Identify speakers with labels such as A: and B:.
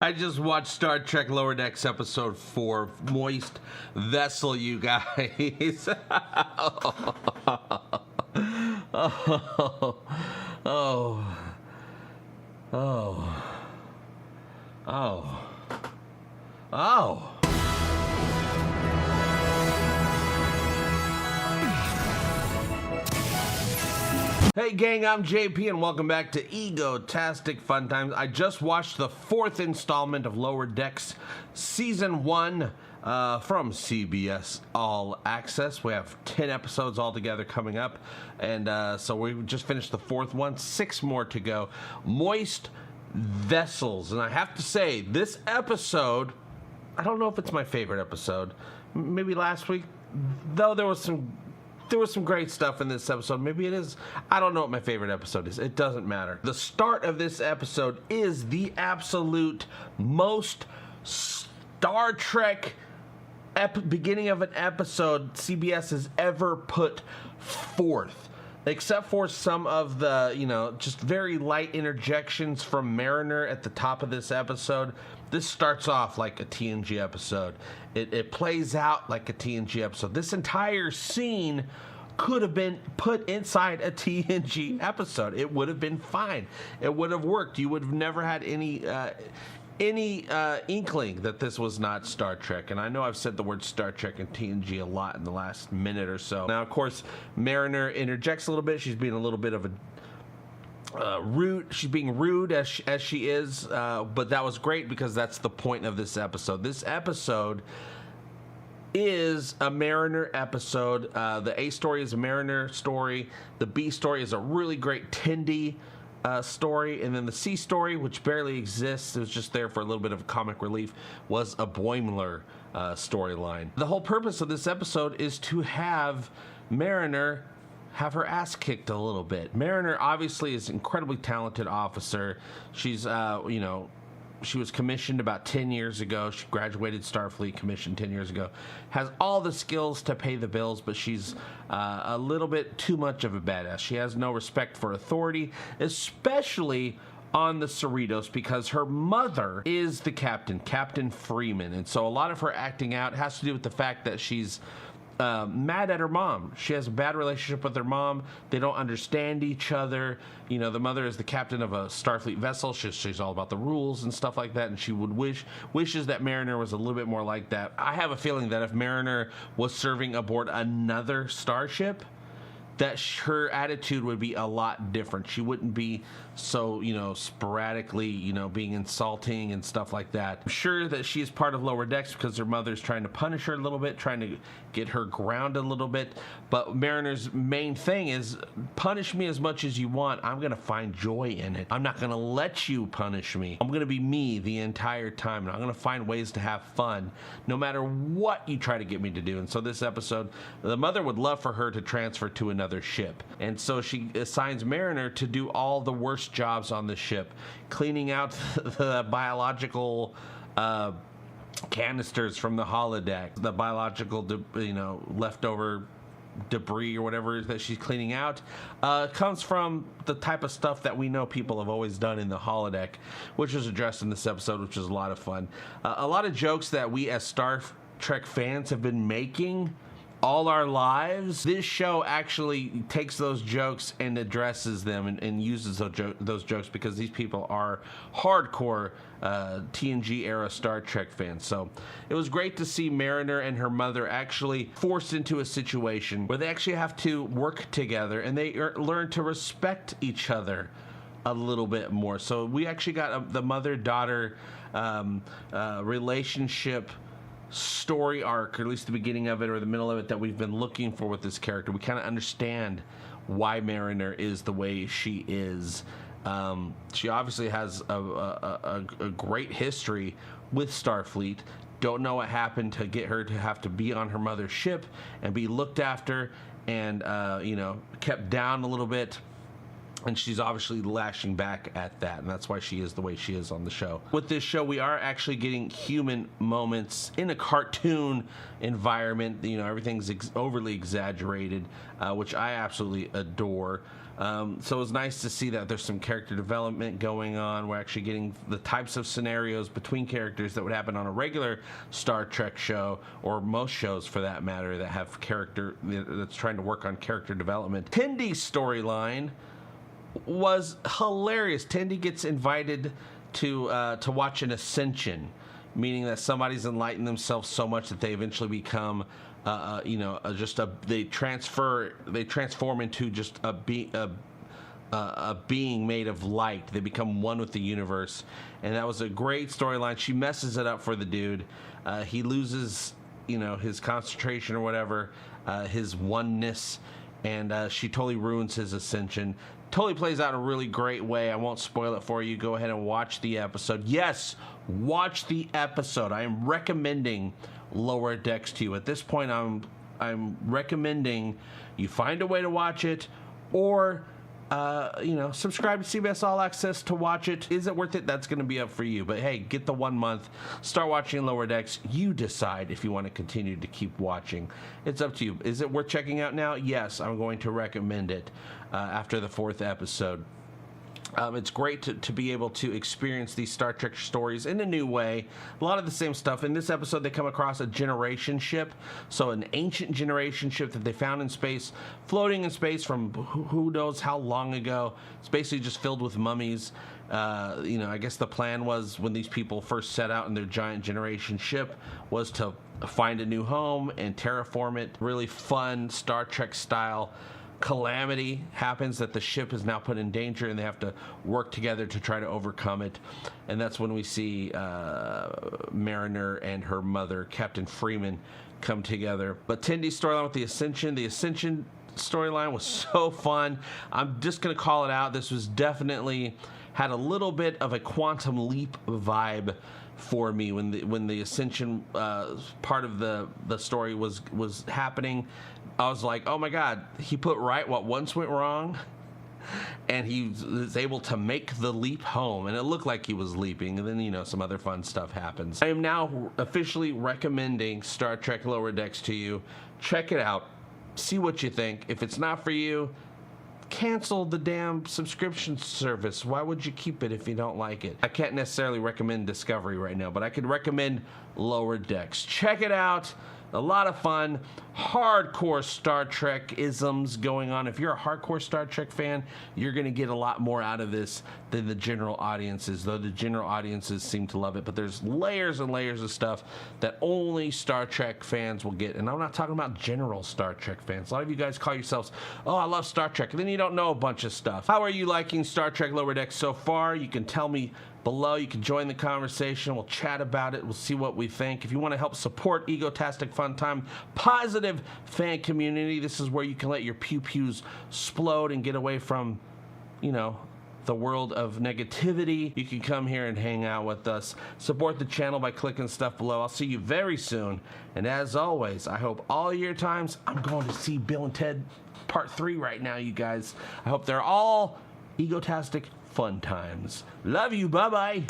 A: I just watched Star Trek Lower Decks episode 4, Moist Vessel, you guys. oh, oh, oh, oh, oh, oh. Hey gang, I'm JP and welcome back to Egotastic FunTime. I just watched the 4th installment of Lower Decks Season 1 from CBS All Access. We have 10 episodes altogether coming up, and so we just finished the 4th one, 6 more to go. Moist Vessels, and I have to say, this episode, I don't know if it's my favorite episode. Maybe last week, though there was some great stuff in this episode. Maybe it is. I don't know what my favorite episode is. It doesn't matter. The start of this episode is the absolute most Star Trek beginning of an episode CBS has ever put forth. Except for some of the, just very light interjections from Mariner at the top of this episode. This starts off like a TNG episode. It plays out like a TNG episode. This entire scene could have been put inside a TNG episode. It would have been fine. It would have worked. You would have never had any inkling that this was not Star Trek. And I know I've said the word Star Trek and TNG a lot in the last minute or so. Now, of course, Mariner interjects a little bit. She's being a little bit of a rude. She's being rude as she is, but that was great because that's the point of this episode. This episode is a Mariner episode. The A story is a Mariner story. The B story is a really great Tendi story, and then the C story, which barely exists, it was just there for a little bit of comic relief, was a Boimler storyline. The whole purpose of this episode is to have Mariner have her ass kicked a little bit. Mariner obviously is an incredibly talented officer. She's, she was commissioned about 10 years ago. She graduated Starfleet, commissioned 10 years ago. Has all the skills to pay the bills, but she's a little bit too much of a badass. She has no respect for authority, especially on the Cerritos, because her mother is the captain, Captain Freeman. And so a lot of her acting out has to do with the fact that she's mad at her mom. She has a bad relationship with her mom. They don't understand each other. The mother is the captain of a Starfleet vessel. She's all about the rules and stuff like that, and she would wishes that Mariner was a little bit more like that. I have a feeling that if Mariner was serving aboard another starship, that her attitude would be a lot different. She wouldn't be so, sporadically, being insulting and stuff like that. I'm sure that she's part of Lower Decks because her mother's trying to punish her a little bit, trying to get her grounded a little bit. But Mariner's main thing is, punish me as much as you want. I'm going to find joy in it. I'm not going to let you punish me. I'm going to be me the entire time. And I'm going to find ways to have fun no matter what you try to get me to do. And so this episode, the mother would love for her to transfer to another ship. And so she assigns Mariner to do all the worst jobs on the ship, cleaning out the biological canisters from the holodeck, the biological leftover debris or whatever that she's cleaning out comes from the type of stuff that we know people have always done in the holodeck, which was addressed in this episode, which was a lot of fun. A lot of jokes that we as Star Trek fans have been making all our lives. This show actually takes those jokes and addresses them and uses those jokes because these people are hardcore TNG era Star Trek fans. So it was great to see Mariner and her mother actually forced into a situation where they actually have to work together and they learn to respect each other a little bit more. So we actually got the mother-daughter relationship story arc, or at least the beginning of it or the middle of it, that we've been looking for with this character. We kind of understand why Mariner is the way she is. She obviously has a great history with Starfleet. Don't know what happened to get her to have to be on her mother's ship and be looked after and kept down a little bit. And she's obviously lashing back at that, and that's why she is the way she is on the show. With this show, we are actually getting human moments in a cartoon environment. Everything's overly exaggerated, which I absolutely adore. So it was nice to see that there's some character development going on. We're actually getting the types of scenarios between characters that would happen on a regular Star Trek show, or most shows for that matter, that have character that's trying to work on character development. Tendy's storyline was hilarious. Tendy gets invited to watch an ascension, meaning that somebody's enlightened themselves so much that they eventually become they transform into just a being made of light. They become one with the universe, and that was a great storyline. She messes it up for the dude. He loses, his concentration or whatever, his oneness, and she totally ruins his ascension. Totally plays out in a really great way. I won't spoil it for you. Go ahead and watch the episode. Yes, watch the episode. I am recommending Lower Decks to you. At this point, I'm recommending you find a way to watch it, or subscribe to CBS All Access to watch it. Is it worth it? That's going to be up for you. But hey, get the 1 month. Start watching Lower Decks. You decide if you want to continue to keep watching. It's up to you. Is it worth checking out now? Yes, I'm going to recommend it after the 4th episode. It's great to be able to experience these Star Trek stories in a new way. A lot of the same stuff. In this episode, they come across a generation ship. So an ancient generation ship that they found in space, floating in space from who knows how long ago. It's basically just filled with mummies. I guess the plan was, when these people first set out in their giant generation ship, was to find a new home and terraform it. Really fun Star Trek style calamity happens that the ship is now put in danger, and they have to work together to try to overcome it. And that's when we see Mariner and her mother, Captain Freeman, come together. But Tendy's storyline with the Ascension storyline was so fun. I'm just gonna call it out. This was definitely had a little bit of a Quantum Leap vibe for me when the Ascension part of the story was happening. I was like, oh my God, he put right what once went wrong, and he was able to make the leap home, and it looked like he was leaping, and then some other fun stuff happens. I am now officially recommending Star Trek Lower Decks to you. Check it out, see what you think. If it's not for you, cancel the damn subscription service. Why would you keep it if you don't like it? I can't necessarily recommend Discovery right now, but I could recommend Lower Decks. Check it out. A lot of fun, hardcore Star Trek isms going on. If you're a hardcore Star Trek fan, you're going to get a lot more out of this than the general audiences, though the general audiences seem to love it. But there's layers and layers of stuff that only Star Trek fans will get. And I'm not talking about general Star Trek fans. A lot of you guys call yourselves, oh, I love Star Trek, and then you don't know a bunch of stuff. How are you liking Star Trek Lower Decks so far? You can tell me below. You can join the conversation. We'll chat about it. We'll see what we think. If you want to help support Egotastic FunTime, positive fan community, this is where you can let your pew-pews explode and get away from, the world of negativity. You can come here and hang out with us. Support the channel by clicking stuff below. I'll see you very soon. And as always, I hope all your times, I'm going to see Bill and Ted Part 3 right now, you guys. I hope they're all Egotastic fun times. Love you. Bye-bye.